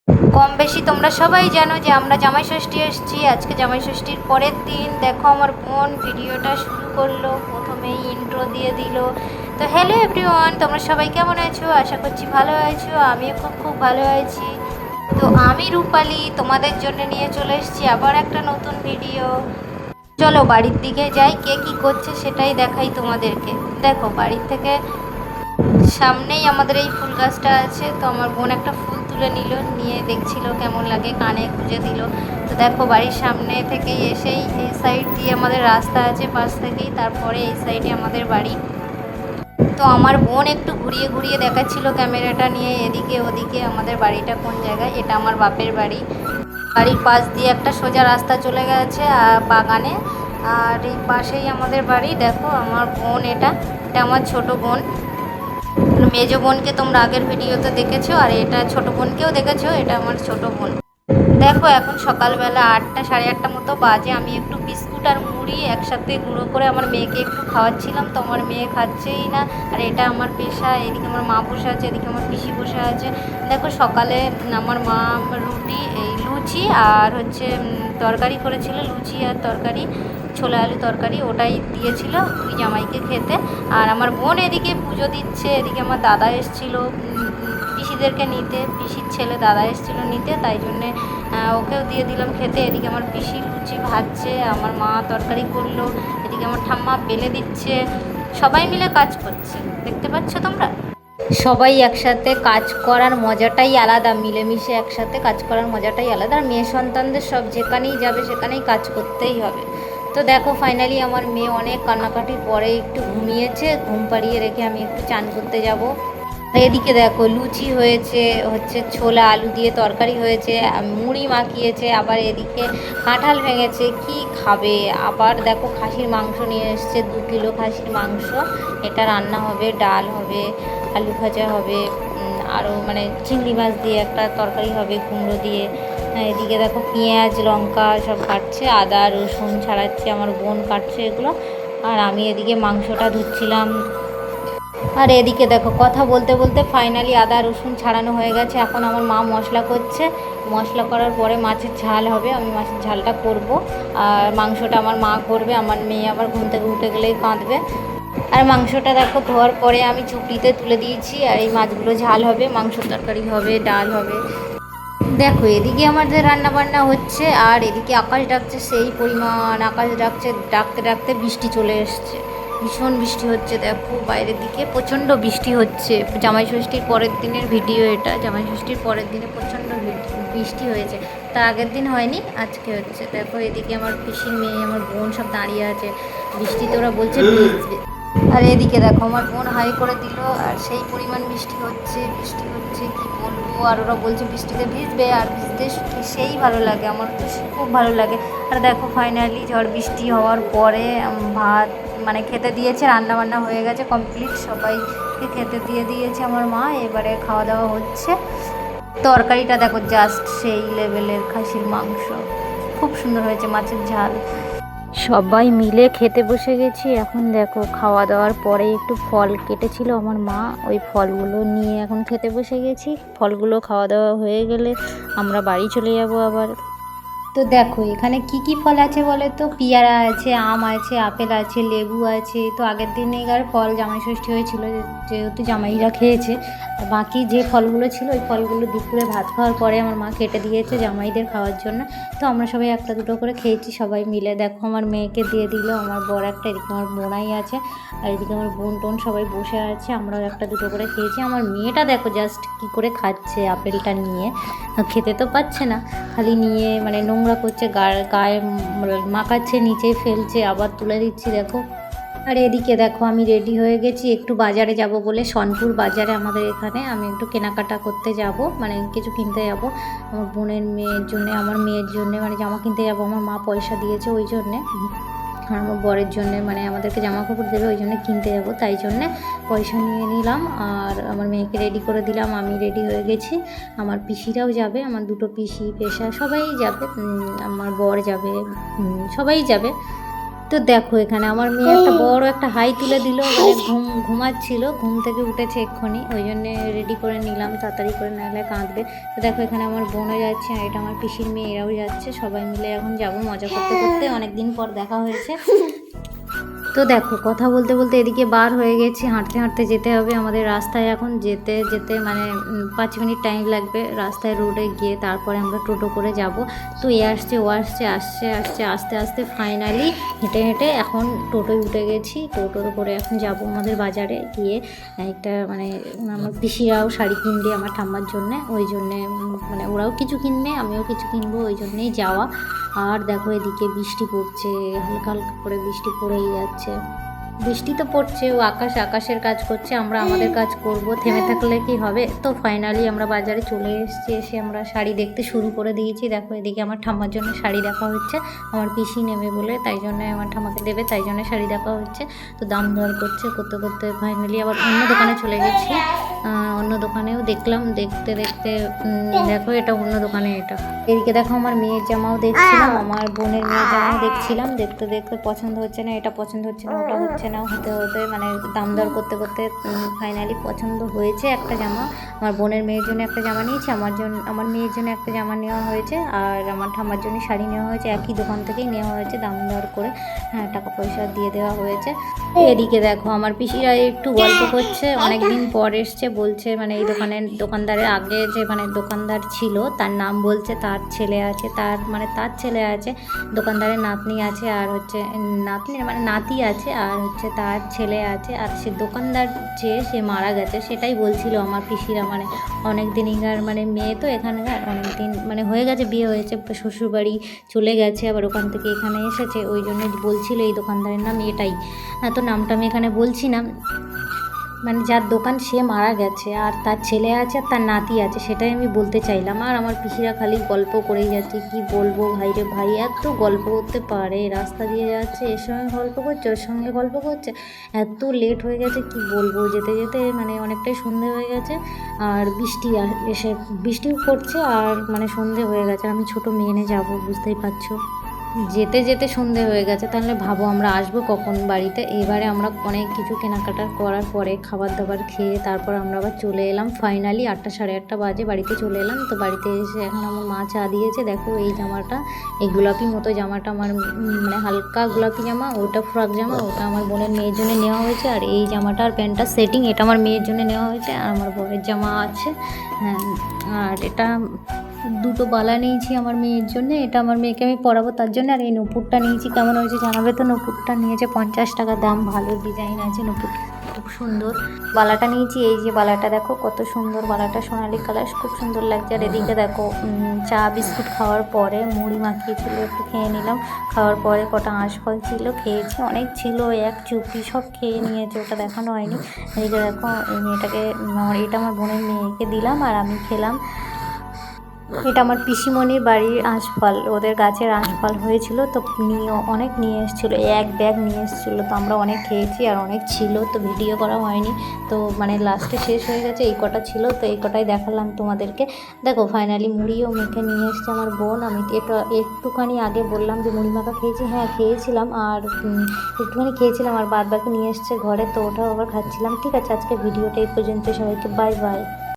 কম বেশি তোমরা সবাই জানো যে আমরা জামাই ষষ্ঠী এসেছি। আজকে জামাই ষষ্ঠীর পরের দিন দেখো আমার বোন ভিডিওটা শুরু করলো, প্রথমেই ইন্ট্রো দিয়ে দিল। তো হ্যালো এভরিওয়ান, তোমরা সবাই কেমন আছো? আশা করছি ভালো আছো। আমিও খুব খুব ভালো আছি। তো আমি রূপালি তোমাদের জন্য নিয়ে চলে এসেছি আবার একটা নতুন ভিডিও। চলো বাড়ির দিকে যাই, কে কী করছে সেটাই দেখাই তোমাদেরকে। দেখো বাড়ির থেকে সামনেই আমাদের এই ফুল গাছটা আছে, তো আমার বোন একটা ফুল তুলে নিল, নিয়ে দেখছিল কেমন লাগে, কানে গুঁজে দিল। তো দেখো বাড়ির সামনে থেকেই এসেই এই সাইড দিয়ে আমাদের রাস্তা আছে, পাশ থেকেই, তারপরে এই সাইডে আমাদের বাড়ি। তো আমার বোন একটু ঘুরিয়ে ঘুরিয়ে দেখাচ্ছিল ক্যামেরাটা নিয়ে এদিকে ওদিকে আমাদের বাড়িটা কোন জায়গায়। এটা আমার বাপের বাড়ি। বাড়ির পাশ দিয়ে একটা সোজা রাস্তা চলে গেছে বাগানে, আর এই পাশেই আমাদের বাড়ি। দেখো আমার বোন, এটা এটা আমার ছোট বোন। মেজো বোনকে তোমরা আগের ভিডিওতে দেখেছো, আর এটা ছোট বোনকেও দেখেছো, এটা আমার ছোট বোন। দেখো এখন সকালবেলা 8টা সাড়ে 8টা মতো বাজে। আমি একটু বিস্কুট আর মুড়ি একসাথে গুঁড়ো করে আমার মেয়েকে একটু খাওয়াচ্ছিলাম, তো আমার মেয়ে খাচ্ছেই না। আর এটা আমার পেশা, এদিকে আমার মা বসে আছে, এদিকে আমার পিসি বসে আছে। দেখো সকালে আমার মা রুটি, এই লুচি আর হচ্ছে তরকারি করেছিল, লুচি আর তরকারি, ছোলা আলু তরকারি, ওটাই দিয়েছিল দুই জামাইকে খেতে। আর আমার বোন এদিকে পুজো দিচ্ছে, এদিকে আমার দাদা এসেছিলো পিসিদেরকে নিতে, পিসির ছেলে দাদা এসেছিলো নিতে, তাই জন্যে ওকেও দিয়ে দিলাম খেতে। এদিকে আমার পিসি লুচি ভাজছে, আমার মা তরকারি করলো, এদিকে আমার ঠাম্মা বেলে দিচ্ছে। সবাই মিলে কাজ করছে, দেখতে পাচ্ছ তোমরা। সবাই একসাথে কাজ করার মজাটাই আলাদা, মিলেমিশে একসাথে কাজ করার মজাটাই আলাদা। আর মেয়ে সন্তানদের সব যেখানেই যাবে সেখানেই কাজ করতেই হবে। তো দেখো ফাইনালি আমার মেয়ে অনেক কান্নাকাটির পরে একটু ঘুমিয়েছে, ঘুম পাড়িয়ে রেখে আমি একটু চান করতে যাব। এদিকে দেখো লুচি হয়েছে, হচ্ছে ছোলা আলু দিয়ে তরকারি হয়েছে, মুড়ি মাখিয়েছে, আবার এদিকে কাঁঠাল ভেঙেছে, কি খাবে। আবার দেখো খাসির মাংস নিয়ে এসছে, 2 কিলো খাসির মাংস। এটা রান্না হবে, ডাল হবে, আলু ভাজা হবে, আরও মানে চিংড়ি মাছ দিয়ে একটা তরকারি হবে কুমড়ো দিয়ে। এদিকে দেখো পেঁয়াজ লঙ্কা সব কাটছে, আদা রসুন ছাড়াচ্ছে, আমার বোন কাটছে এগুলো, আর আমি এদিকে মাংসটা ধুচ্ছিলাম। আর এদিকে দেখো কথা বলতে বলতে ফাইনালি আদা রসুন ছাড়ানো হয়ে গেছে। এখন আমার মা মশলা করছে, মশলা করার পরে মাছের ঝাল হবে, আমি মাছের ঝালটা করব, আর মাংসটা আমার মা করবে। আমার মেয়ে আবার ঘুম থেকে উঠে গেলেই কাঁদবে। আর মাংসটা দেখো ধোয়ার পরে আমি চুপড়িতে তুলে দিয়েছি, আর এই মাছগুলো ঝাল হবে, মাংস তরকারি হবে, ডাল হবে। দেখো এদিকে আমাদের রান্না বান্না হচ্ছে, আর এদিকে আকাশ ডাকছে সেই পরিমাণ, আকাশ ডাকছে, ডাকতে ডাকতে বৃষ্টি চলে এসছে, ভীষণ বৃষ্টি হচ্ছে। দেখো বাইরের দিকে প্রচণ্ড বৃষ্টি হচ্ছে। জামাই ষষ্ঠীর পরের দিনের ভিডিও এটা, জামাই ষষ্ঠীর পরের দিনে প্রচণ্ড বৃষ্টি হয়েছে, তার আগের দিন হয়নি, আজকে হচ্ছে। দেখো এদিকে আমার পিসির মেয়ে আমার বোন সব দাঁড়িয়ে আছে, বৃষ্টিতে ওরা বলছে ভিজবে। আর এদিকে দেখো আমার বোন হাই করে দিল, আর সেই পরিমাণ বৃষ্টি হচ্ছে, বৃষ্টি হচ্ছে কি বলবো। আর ওরা বলছে বৃষ্টিতে ভিজবে, আর ভিজতে সেই ভালো লাগে, আমার তো খুব ভালো লাগে। আর দেখো ফাইনালি ঝড় বৃষ্টি হওয়ার পরে ভাত মানে খেতে দিয়েছে, রান্না বান্না হয়ে গেছে কমপ্লিট, সবাইকে খেতে দিয়ে দিয়েছে আমার মা। এবারে খাওয়া দাওয়া হচ্ছে। তরকারিটা দেখো জাস্ট সেই লেভেলের, খাসির মাংস খুব সুন্দর হয়েছে, মাছের ঝাল। সবাই মিলে খেতে বসে গেছি। এখন দেখো খাওয়া দাওয়ার পরে একটু ফল কেটেছিল আমার মা, ওই ফলগুলো নিয়ে এখন খেতে বসে গেছি। ফলগুলো খাওয়া দাওয়া হয়ে গেলে আমরা বাড়ি চলে যাব আবার। তো দেখো এখানে কি কি ফল আছে বলে তো, পেয়ারা আছে, আম আছে, আপেল আছে, লেবু আছে। তো আগের দিনেকার ফল, জামাই ষষ্ঠী হয়েছিল যেহেতু জামাইরা খেয়েছে, বাকি যে ফলগুলো ছিল ওই ফলগুলো দুপুরে ভাত খাওয়ার পরে আমার মা কেটে দিয়েছে জামাইদের খাওয়ার জন্য। তো আমরা সবাই একটা দুটো করে খেয়েছি সবাই মিলে। দেখো আমার মেয়েকে দিয়ে দিল, আমার বড় একটা, এদিকে আমার বোনাই আছে, আর এদিকে আমার বোন টোন সবাই বসে আছে, আমরাও একটা দুটো করে খেয়েছি। আমার মেয়েটা দেখো জাস্ট কী করে খাচ্ছে আপেলটা নিয়ে, খেতে তো পাচ্ছে না, খালি নিয়ে মানে নোংরা করছে, গায়ে মাখাচ্ছে, নিচেই ফেলছে, আবার তুলে দিচ্ছি দেখো। আর এদিকে দেখো আমি রেডি হয়ে গেছি, একটু বাজারে যাব বলে, সনপুর বাজারে আমাদের এখানে, আমি একটু কেনাকাটা করতে যাব, মানে কিছু কিনতে যাব আমার বোনের মেয়ের জন্য, আমার মেয়ের জন্য, মানে জামা কিনতে যাব। আমার মা পয়সা দিয়েছে ওই জন্যে, আর আমার বরের জন্যে মানে আমাদেরকে জামা কাপড় দেবে ওই জন্য কিনতে যাব, তাই জন্যে পয়সা নিয়ে নিলাম। আর আমার মেয়েকে রেডি করে দিলাম, আমি রেডি হয়ে গেছি। আমার পিসিরাও যাবে, আমার দুটো পিসি পেশা সবাই যাবে, আমার বর যাবে, সবাই যাবে। তো তো দেখো এখানে আমার মেয়ে একটা বড় একটা হাই তুলে দিল, মানে ঘুমাচ্ছিল, ঘুম থেকে উঠেছে এক্ষুনি, ওই জন্যে রেডি করে নিলাম তাড়াতাড়ি করে, নাহলে কাঁদবে। তো দেখো এখানে আমার বোনও যাচ্ছে, আর এটা আমার পিসির মেয়ে, এরাও যাচ্ছে, সবাই মিলে এখন যাবো মজা করতে করতে, অনেকদিন পর দেখা হয়েছে। তো দেখো কথা বলতে বলতে এদিকে বার হয়ে গেছি, হাঁটতে হাঁটতে যেতে হবে আমাদের রাস্তায়, এখন যেতে যেতে মানে 5 মিনিট টাইম লাগবে রাস্তায়, রোডে গিয়ে তারপরে আমরা টোটো করে যাব। তো এ আসছে ও আসছে, আসছে আসছে আস্তে আস্তে ফাইনালি হেঁটে হেঁটে এখন টোটোয় উঠে গেছি। টোটোর করে এখন যাব আমাদের বাজারে গিয়ে একটা মানে আমার পিসিরাও শাড়ি কিনবে আমার ঠাম্মার জন্যে, ওই জন্যে মানে ওরাও কিছু কিনবে আমিও কিছু কিনবো, ওই জন্যেই যাওয়া। আর দেখো এদিকে বৃষ্টি পড়ছে, হালকা হালকা করে বৃষ্টি পড়েই যাচ্ছে। বৃষ্টি তো পড়ছে, ও আকাশের কাজ করছে, আমরা আমাদের কাজ করব, থেমে থাকলে কি হবে। তো ফাইনালি আমরা বাজারে চলে এসেছি, এসে আমরা শাড়ি দেখতে শুরু করে দিয়েছি। দেখো এদিকে আমার ঠাম্মার জন্য শাড়ি দেখা হচ্ছে, আমার পিসি নেবে বলে, তাই জন্য আমার ঠাম্মাকে দেবে তাই জন্য শাড়ি দেখা হচ্ছে। তো দাম দর করতে করতে ফাইনালি আবার অন্য দোকানে চলে গেছি, অন্য দোকানেও দেখলাম, দেখতে দেখতে দেখো এটা অন্য দোকানে, এটা এদিকে দেখো আমার মেয়ের জামাও দেখছিলাম, আমার বোনের মেয়ের জামাও দেখছিলাম, দেখতে দেখতে পছন্দ হচ্ছে না, এটা পছন্দ হচ্ছে না, ওটা হচ্ছে না, হতে হতে মানে দাম দর করতে করতে ফাইনালি পছন্দ হয়েছে একটা জামা। আমার বোনের মেয়ের জন্য একটা জামা নিয়েছি, আমার মেয়ের জন্য একটা জামা নেওয়া হয়েছে, আর আমার ঠাম্মার জন্য শাড়ি নেওয়া হয়েছে, একই দোকান থেকেই নেওয়া হয়েছে, দাম দর করে হ্যাঁ টাকা পয়সা দিয়ে দেওয়া হয়েছে। এদিকে দেখো আমার পিসিরা একটু গল্প করছে, অনেকদিন পর এসছে, বলছে মানে এই দোকানদারের আগে যে মানে দোকানদার ছিল তার নাম বলছে, তার ছেলে আছে, তার ছেলে আছে, দোকানদারের নাতনি আছে, আর হচ্ছে নাতনি মানে নাতি আছে, আর হচ্ছে তার ছেলে আছে, আর সে দোকানদার যে সে মারা গেছে সেটাই বলছিল আমার পিসিরা, মানে অনেক দিনকার মানে মেয়ে তো এখানকার, অনেক দিন মানে হয়ে গেছে, বিয়ে হয়েছে, শ্বশুরবাড়ি চলে গেছে, আবার ওখান থেকে এখানে এসেছে, ওই জন্য বলছিল এই দোকানদারের নাম এটাই। তো নামটা আমি এখানে বলছি না, মানে যার দোকান সে মারা গেছে, আর তার ছেলে আছে আর তার নাতি আছে, সেটাই আমি বলতে চাইলাম। আর আমার পিসিরা খালি গল্প করেই যাচ্ছে, কি বলবো ভাই রে ভাই, এত গল্প করতে পারে, রাস্তা দিয়ে যাচ্ছে, এর সঙ্গে গল্প করছে, ওর সঙ্গে গল্প করছে, এত লেট হয়ে গেছে কি বলবো, যেতে যেতে মানে অনেকটাই সন্ধে হয়ে গেছে, আর বৃষ্টিও পড়ছে, আর মানে সন্ধে হয়ে গেছে, আর আমি ছোটো মেয়ে নিয়ে যাবো, বুঝতেই পারছো, যেতে যেতে সন্ধে হয়ে গেছে, তাহলে ভাবো আমরা আসবো কখন বাড়িতে। এবারে আমরা অনেক কিছু কেনাকাটা করার পরে খাবার দাবার খেয়ে তারপর আমরা আবার চলে এলাম, ফাইনালি 8টা সাড়ে 8টা বাজে বাড়িতে চলে এলাম। তো বাড়িতে এসে এখন আমার মা চা দিয়েছে, দেখো এই জামাটা, এই গোলাপি মতো জামাটা আমার মানে হালকা গোলাপি জামা, ওটা ফ্রক জামা, ওটা আমার বোনের মেয়ের জন্য নেওয়া হয়েছে, আর এই জামাটা আর প্যান্টটা সেটিং এটা আমার মেয়ের জন্য নেওয়া হয়েছে, আর আমার বোনের জামা আছে, হ্যাঁ, আর এটা দুটো বালা নিয়েছি আমার মেয়ের জন্য, এটা আমার মেয়েকে আমি পরাবো তার জন্য, আর এই নূপুরটা নিয়েছি, কেমন হয়েছে জানাবে। তো নূপুরটা নিয়েছে 50 টাকা দাম, ভালো ডিজাইন আছে, নূপুরটা খুব সুন্দর। বালাটা নিয়েছি, এই যে বালাটা দেখো কত সুন্দর, বালাটা সোনালি কালার, খুব সুন্দর লাগছে। আর এদিকে দেখো চা বিস্কুট খাওয়ার পরে মুড়ি মাখিয়েছিল, একটু খেয়ে নিলাম, খাওয়ার পরে কটা আঁশফল ছিল, খেয়েছি, অনেক ছিল, এক চুপি সব খেয়ে নিয়েছে, ওটা দেখানো হয়নি। এদিকে দেখো এই মেয়েটাকে এটা আমার বোনের মেয়েকে দিলাম, আর আমি খেলাম। এটা আমার পিসিমণির বাড়ির আঁশফল, ওদের গাছের আঁশফল হয়েছিল, তো অনেক নিয়ে এসেছিলো, এক ব্যাগ নিয়ে এসেছিলো, তো আমরা অনেক খেয়েছি, আর অনেক ছিল, তো ভিডিও করা হয়নি, তো মানে লাস্টে শেষ হয়ে গেছে, এই কটা ছিল, তো এই কটাই দেখালাম তোমাদেরকে। দেখো ফাইনালি মুড়িও মেখে নিয়ে এসছে আমার বোন, আমি এটা একটুখানি আগে বললাম যে মুড়ি মাখা খেয়েছি, হ্যাঁ খেয়েছিলাম, আর একটুখানি খেয়েছিলাম, আর বাদ বাকি নিয়ে এসছে ঘরে, তো ওটাও আবার খাচ্ছিলাম। ঠিক আছে, আজকে ভিডিওটা এই পর্যন্ত, সবাইকে বাই বাই।